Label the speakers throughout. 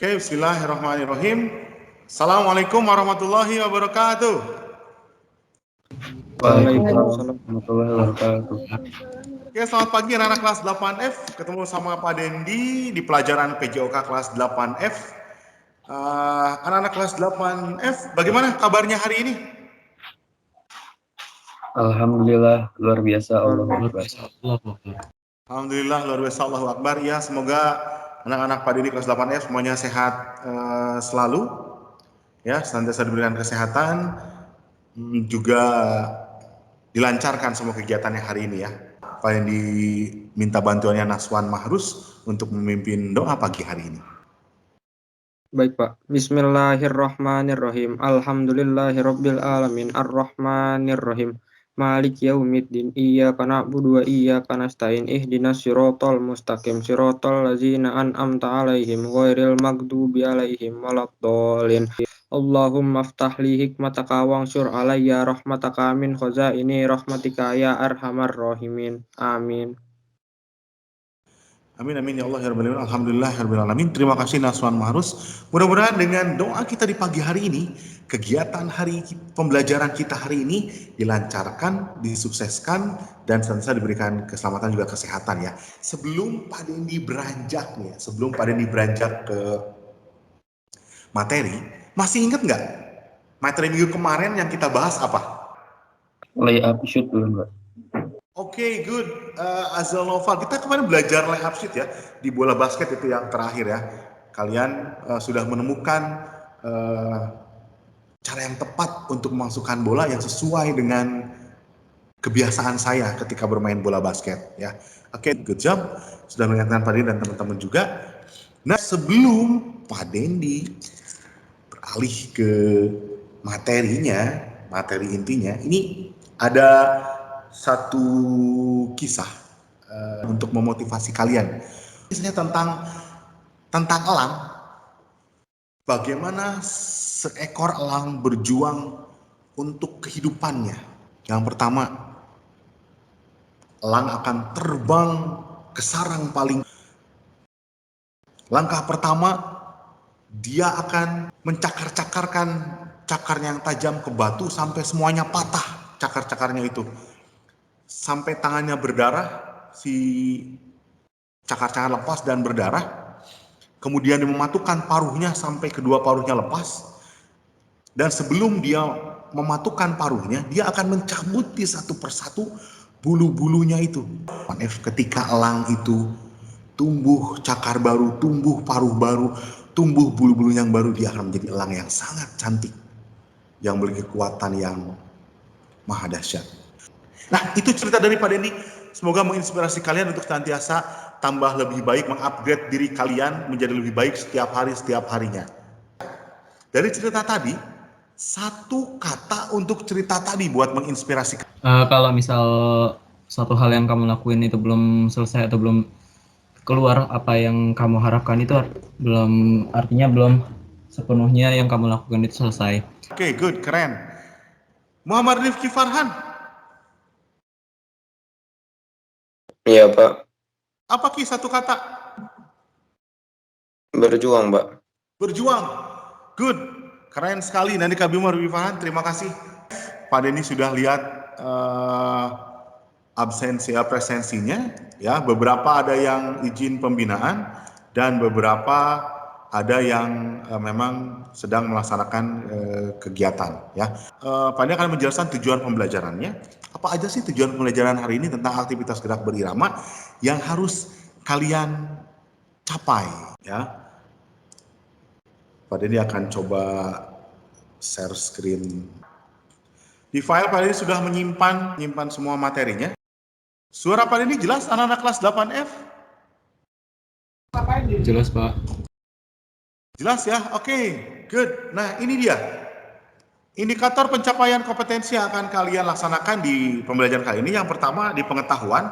Speaker 1: Oke, bismillahirrahmanirrahim. Assalamualaikum warahmatullahi wabarakatuh.
Speaker 2: Waalaikumsalam warahmatullahi wabarakatuh.
Speaker 1: Oke, selamat pagi anak-anak kelas 8F. Ketemu sama Pak Dendi di pelajaran PJOK kelas 8F. Anak-anak kelas 8F, bagaimana kabarnya hari ini?
Speaker 2: Alhamdulillah, luar biasa.
Speaker 1: Alhamdulillah, luar biasa, Allahu Akbar. Ya, semoga anak-anak Pak Dendi kelas 8F semuanya sehat selalu. Ya, senantiasa diberikan kesehatan, juga dilancarkan semua kegiatannya hari ini ya. Pak yang diminta bantuannya Naswan Mahrus untuk memimpin doa pagi hari ini.
Speaker 3: Baik Pak, Bismillahirrahmanirrahim. Alhamdulillahirabbil alamin, arrahmanirrahim, Malik yaumiddin, iyyaka na'budu wa iyyaka nasta'in, ihdinas siratal mustaqim, siratal ladzina an'amta 'alaihim ghairil maghdubi 'alaihim waladdallin. Allahumma aftah li hikmataka wansur 'alayya rahmataka min khazaini rahmatika ya arhamar rahimin. Amin.
Speaker 1: Amin amin ya Allah ya Rabbal alamin. Alhamdulillah ya Rabbil alamin. Terima kasih Naswan Mahrus. Mudah-mudahan dengan doa kita di pagi hari ini, kegiatan hari pembelajaran kita hari ini dilancarkan, disukseskan, dan senantiasa diberikan keselamatan juga kesehatan ya. Sebelum Pak Dendi beranjak nih, sebelum Pak Dendi beranjak ke materi, masih ingat nggak materi minggu kemarin yang kita bahas apa?
Speaker 2: Layup shoot dulu, Mbak.
Speaker 1: Oke, good. Azal Nova, kita kemarin belajar layup shoot ya, di bola basket itu yang terakhir ya. Kalian sudah menemukan cara yang tepat untuk memasukkan bola yang sesuai dengan kebiasaan saya ketika bermain bola basket ya. Oke, good job. Sudah mengingatkan Pak Dendi dan teman-teman juga. Nah, sebelum Pak Dendi beralih ke materinya, materi intinya, ini ada satu kisah untuk memotivasi kalian. Kisahnya tentang elang. Bagaimana seekor elang berjuang untuk kehidupannya. Yang pertama, elang akan terbang ke sarang paling. Langkah pertama, dia akan mencakar-cakarkan cakarnya yang tajam ke batu sampai semuanya patah cakar-cakarnya itu. Sampai tangannya berdarah, si cakar-cakar lepas dan berdarah. Kemudian dia mematukkan paruhnya sampai kedua paruhnya lepas. Dan sebelum dia mematukkan paruhnya, dia akan mencabuti satu persatu bulu-bulunya itu. Ketika elang itu tumbuh cakar baru, tumbuh paruh baru, tumbuh bulu-bulu yang baru, dia akan menjadi elang yang sangat cantik, yang memiliki kekuatan yang maha dahsyat. Nah, itu cerita dari Pak Dendi. Semoga menginspirasi kalian untuk senantiasa tambah lebih baik, mengupgrade diri kalian menjadi lebih baik setiap harinya. Dari cerita tadi, satu kata untuk cerita tadi buat menginspirasi.
Speaker 4: Kalau misal satu hal yang kamu lakuin itu belum selesai atau belum keluar apa yang kamu harapkan, itu artinya belum sepenuhnya yang kamu lakukan itu selesai.
Speaker 1: Oke, good, keren. Muhammad Rifki Farhan.
Speaker 5: Iya, Pak.
Speaker 1: Apa Ki satu kata?
Speaker 5: Berjuang, Pak.
Speaker 1: Berjuang. Good. Keren sekali. Nanti Kak Bima Rifki Farhan, terima kasih. Pak Denny sudah lihat presensinya ya. Beberapa ada yang izin pembinaan dan beberapa ada yang memang sedang melaksanakan kegiatan ya. Pak Denny akan menjelaskan tujuan pembelajarannya. Apa aja sih tujuan pembelajaran hari ini tentang aktivitas gerak berirama yang harus kalian capai ya. Pak Denny akan coba share screen. Di file Pak Denny sudah menyimpan semua materinya. Suara Pak Denny jelas anak-anak kelas 8F?
Speaker 4: Jelas, Pak.
Speaker 1: Jelas ya? Oke, good. Nah, ini dia. Indikator pencapaian kompetensi yang akan kalian laksanakan di pembelajaran kali ini. Yang pertama di pengetahuan,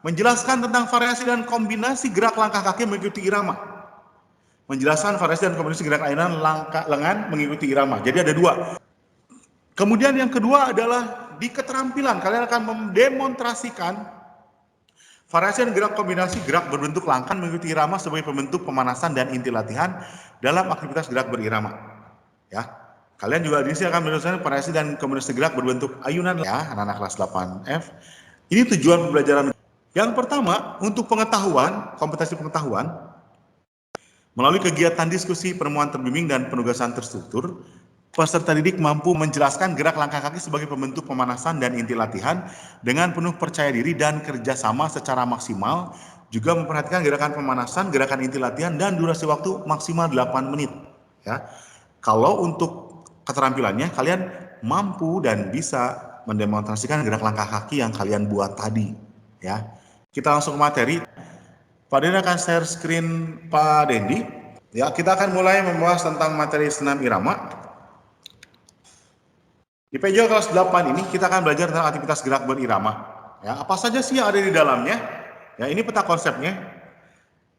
Speaker 1: menjelaskan tentang variasi dan kombinasi gerak langkah kaki mengikuti irama. Menjelaskan variasi dan kombinasi gerak lengan mengikuti irama. Jadi ada dua. Kemudian yang kedua adalah di keterampilan. Kalian akan mendemonstrasikan Variasi dan gerak kombinasi gerak berbentuk langkan mengikuti irama sebagai pembentuk pemanasan dan inti latihan dalam aktivitas gerak berirama. Ya, kalian juga di sini akan meneruskan variasi dan kombinasi gerak berbentuk ayunan ya, anak-anak kelas 8F. Ini tujuan pembelajaran. Yang pertama, untuk pengetahuan, kompetensi pengetahuan, melalui kegiatan diskusi, penemuan terbimbing, dan penugasan terstruktur, peserta didik mampu menjelaskan gerak langkah kaki sebagai pembentuk pemanasan dan inti latihan dengan penuh percaya diri dan kerjasama secara maksimal, juga memperhatikan gerakan pemanasan, gerakan inti latihan, dan durasi waktu maksimal 8 menit. Ya. Kalau untuk keterampilannya, kalian mampu dan bisa mendemonstrasikan gerak langkah kaki yang kalian buat tadi. Ya. Kita langsung ke materi. Pak Dendi akan share screen Pak Dendi. Ya, kita akan mulai membahas tentang materi senam irama. Di PJO kelas 8 ini kita akan belajar tentang aktivitas gerak berirama. Ya, apa saja sih yang ada di dalamnya? Ya, ini peta konsepnya.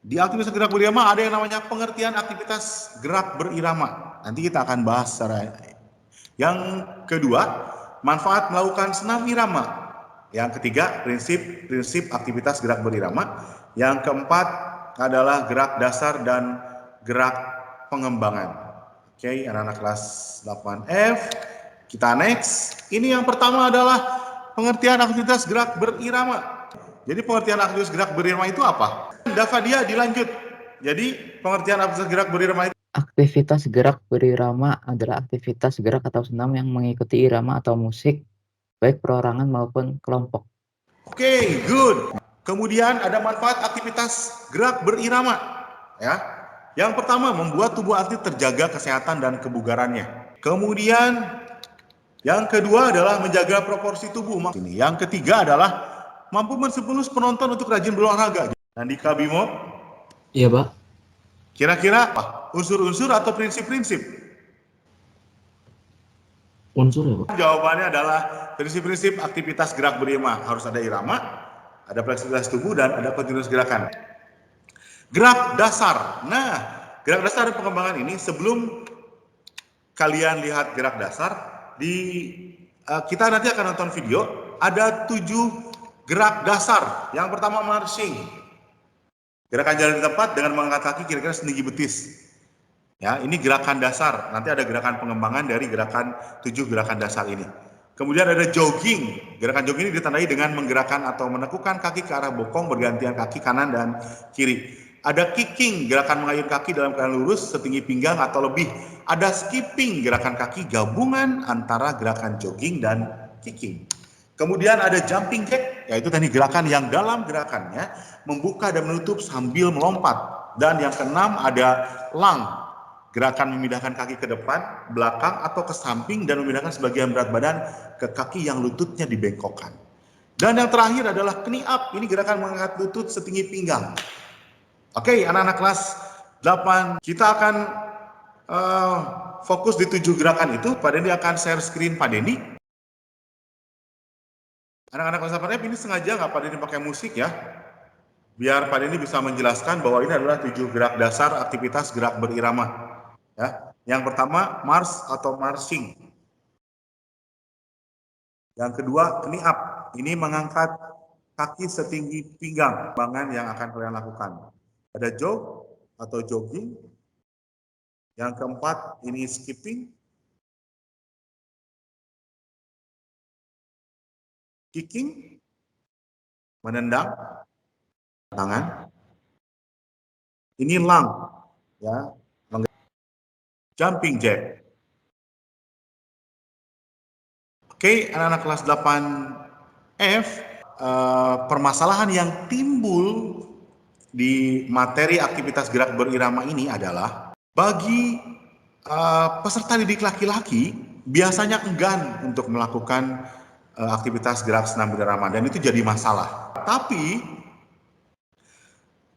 Speaker 1: Di aktivitas gerak berirama ada yang namanya pengertian aktivitas gerak berirama. Nanti kita akan bahas secara. Yang kedua, manfaat melakukan senam irama. Yang ketiga, prinsip aktivitas gerak berirama. Yang keempat adalah gerak dasar dan gerak pengembangan. Oke, anak-anak kelas 8F. Kita next. Ini yang pertama adalah pengertian aktivitas gerak berirama. Jadi pengertian aktivitas gerak berirama itu apa? Davadia dilanjut. Jadi pengertian aktivitas gerak berirama itu.
Speaker 6: Aktivitas gerak berirama adalah aktivitas gerak atau senam yang mengikuti irama atau musik, baik perorangan maupun kelompok.
Speaker 1: Oke, good. Kemudian ada manfaat aktivitas gerak berirama. Ya. Yang pertama, membuat tubuh atlet terjaga kesehatan dan kebugarannya. Kemudian yang kedua adalah menjaga proporsi tubuh. Yang ketiga adalah mampu menstimulus penonton untuk rajin berolahraga. Nandika Bimo?
Speaker 4: Iya, Pak.
Speaker 1: Kira-kira apa? Unsur-unsur atau prinsip-prinsip?
Speaker 4: Unsur ya, Pak?
Speaker 1: Jawabannya adalah prinsip-prinsip aktivitas gerak berirama. Harus ada irama, ada fleksibilitas tubuh, dan ada kontinuitas gerakan. Gerak dasar. Nah, gerak dasar dan pengembangan ini sebelum kalian lihat gerak dasar, kita nanti akan nonton video. Ada 7 gerak dasar. Yang pertama marching, gerakan jalan di tempat dengan mengangkat kaki kira-kira setinggi betis. Ya, ini gerakan dasar. Nanti ada gerakan pengembangan dari gerakan 7 gerakan dasar ini. Kemudian ada jogging. Gerakan jogging ini ditandai dengan menggerakkan atau menekukkan kaki ke arah bokong bergantian kaki kanan dan kiri. Ada kicking, gerakan mengayun kaki dalam keadaan lurus setinggi pinggang atau lebih. Ada skipping, gerakan kaki gabungan antara gerakan jogging dan kicking. Kemudian ada jumping jack, yaitu teknik gerakan yang dalam gerakannya membuka dan menutup sambil melompat. Dan yang keenam ada lung, gerakan memindahkan kaki ke depan, belakang, atau ke samping dan memindahkan sebagian berat badan ke kaki yang lututnya dibengkokkan. Dan yang terakhir adalah knee up, ini gerakan mengangkat lutut setinggi pinggang. Oke, anak-anak kelas 8, kita akan fokus di 7 gerakan itu. Pak Dendi akan share screen Pak Dendi. Anak-anak kelas 8F ini sengaja nggak Pak Dendi pakai musik ya, biar Pak Dendi bisa menjelaskan bahwa ini adalah 7 gerak dasar aktivitas gerak berirama. Ya, yang pertama march atau marching. Yang kedua knee up, ini mengangkat kaki setinggi pinggang, bangan yang akan kalian lakukan. Ada jog atau jogging. Yang keempat ini skipping. Kicking, menendang tangan. Ini lung, ya. Jumping jack. Oke, anak-anak kelas 8F, permasalahan yang timbul di materi aktivitas gerak berirama ini adalah bagi peserta didik laki-laki biasanya enggan untuk melakukan aktivitas gerak senam berirama, dan itu jadi masalah. Tapi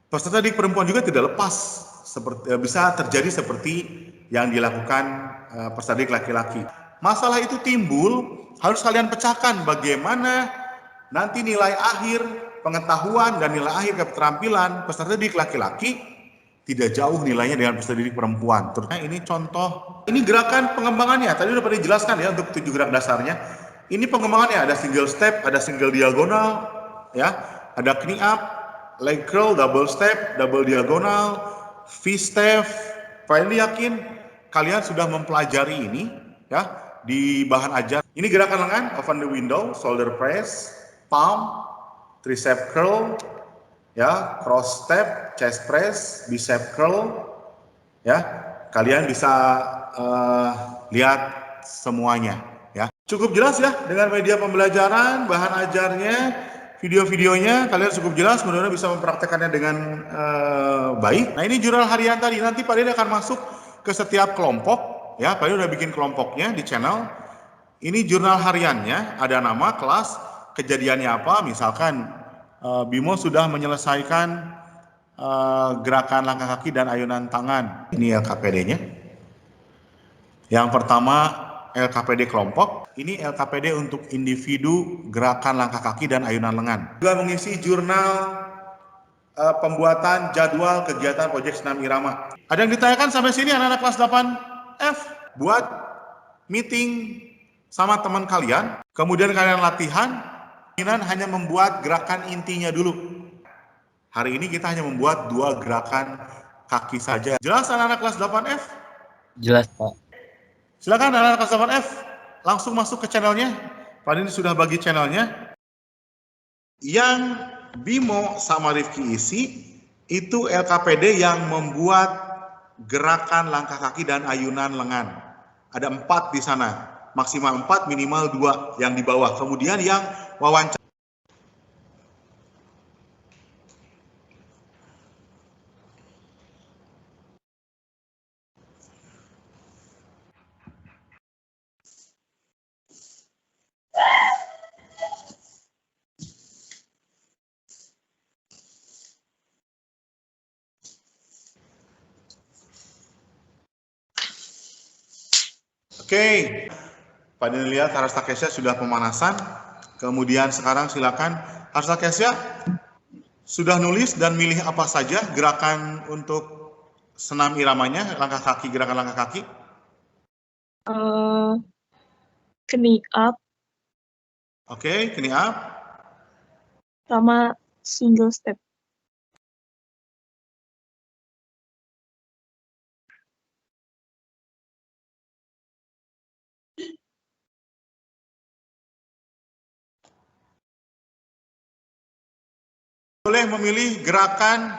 Speaker 1: peserta didik perempuan juga tidak lepas, bisa terjadi seperti yang dilakukan peserta didik laki-laki. Masalah itu timbul, harus kalian pecahkan bagaimana nanti nilai akhir pengetahuan dan nilai akhir keterampilan peserta didik laki-laki tidak jauh nilainya dengan peserta didik perempuan. Terusnya ini contoh, ini gerakan pengembangannya. Tadi udah pernah dijelaskan ya untuk 7 gerak dasarnya. Ini pengembangannya, ada single step, ada single diagonal, ya. Ada knee up, leg curl, double step, double diagonal, V-step. Finally yakin kalian sudah mempelajari ini ya di bahan ajar. Ini gerakan lengan, open the window, shoulder press, palm, tricep curl, ya, cross step, chest press, bicep curl, ya. Kalian bisa lihat semuanya, ya. Cukup jelas ya dengan media pembelajaran, bahan ajarnya, video-videonya, kalian cukup jelas, mudah-mudahan bisa mempraktekannya dengan baik. Nah, ini jurnal harian tadi, nanti Pak Dede akan masuk ke setiap kelompok, ya. Pak Dede udah bikin kelompoknya di channel. Ini jurnal hariannya, ada nama, kelas, kejadiannya apa, misalkan Bimo sudah menyelesaikan gerakan langkah kaki dan ayunan tangan. Ini LKPD-nya. Yang pertama LKPD kelompok, ini LKPD untuk individu gerakan langkah kaki dan ayunan lengan. Juga mengisi jurnal pembuatan jadwal kegiatan proyek senam irama. Ada yang ditanyakan sampai sini anak-anak kelas 8F? Buat meeting sama teman kalian, kemudian kalian latihan, hanya membuat gerakan intinya dulu. Hari ini kita hanya membuat 2 gerakan kaki saja. Jelas anak-anak kelas 8F?
Speaker 2: Jelas, Pak.
Speaker 1: Silakan anak-anak kelas 8F, langsung masuk ke channelnya. Pak ini sudah bagi channelnya. Yang Bimo sama Rifki isi, itu LKPD yang membuat gerakan langkah kaki dan ayunan lengan. Ada 4 di sana, maksimal 4, minimal 2 yang di bawah. Kemudian yang wawancara. Oke, Pak Dini lihat Harsta Kesya sudah pemanasan. Kemudian sekarang silakan Harsta Kesya sudah nulis dan milih apa saja gerakan untuk senam iramanya, langkah kaki, gerakan langkah kaki.
Speaker 7: Knee up
Speaker 1: Oke, knee up.
Speaker 7: sama single step.
Speaker 1: Boleh memilih gerakan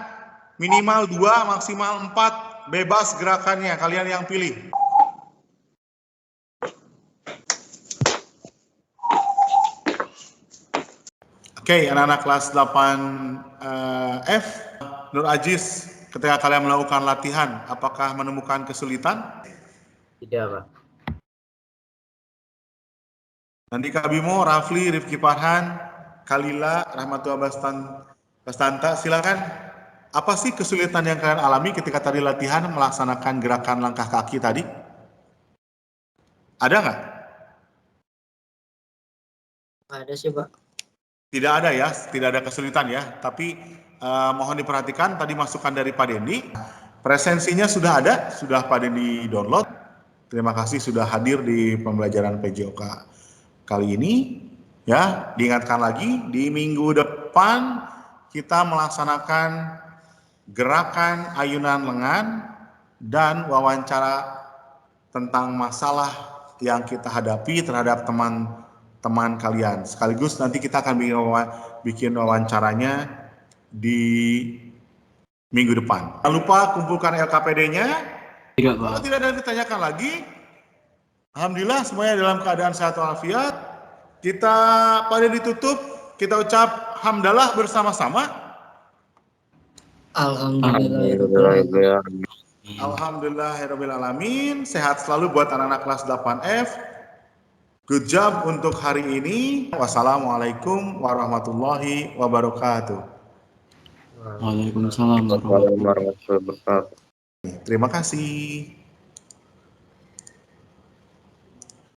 Speaker 1: minimal 2, maksimal 4, bebas gerakannya, kalian yang pilih. Oke, anak-anak kelas 8F, Nur Aziz, ketika kalian melakukan latihan, apakah menemukan kesulitan?
Speaker 2: Tidak, Pak.
Speaker 1: Nanti Kak Bimo, Rafli, Rifki Farhan, Kalila, Rahmatullah Bastanta, silakan. Apa sih kesulitan yang kalian alami ketika tadi latihan melaksanakan gerakan langkah kaki tadi? Ada nggak?
Speaker 3: Ada sih, Pak.
Speaker 1: Tidak ada ya, tidak ada kesulitan ya. Tapi mohon diperhatikan tadi masukan dari Pak Dendi. Presensinya sudah ada, sudah Pak Dendi download. Terima kasih sudah hadir di pembelajaran PJOK kali ini. Ya, diingatkan lagi di minggu depan kita melaksanakan gerakan ayunan lengan dan wawancara tentang masalah yang kita hadapi terhadap teman-teman kalian. Sekaligus nanti kita akan bikin wawancaranya di minggu depan. Jangan lupa kumpulkan LKPD-nya.
Speaker 2: Tidak,
Speaker 1: Kalau
Speaker 2: Pak.
Speaker 1: tidak ada yang ditanyakan lagi, alhamdulillah semuanya dalam keadaan sehat walafiat. Kita pada ditutup, kita ucap hamdalah bersama-sama. Alhamdulillahirabbil alamin. Sehat selalu buat anak-anak kelas 8F. Good job untuk hari ini. Wassalamualaikum warahmatullahi wabarakatuh.
Speaker 2: Waalaikumsalam warahmatullahi wabarakatuh.
Speaker 1: Terima kasih.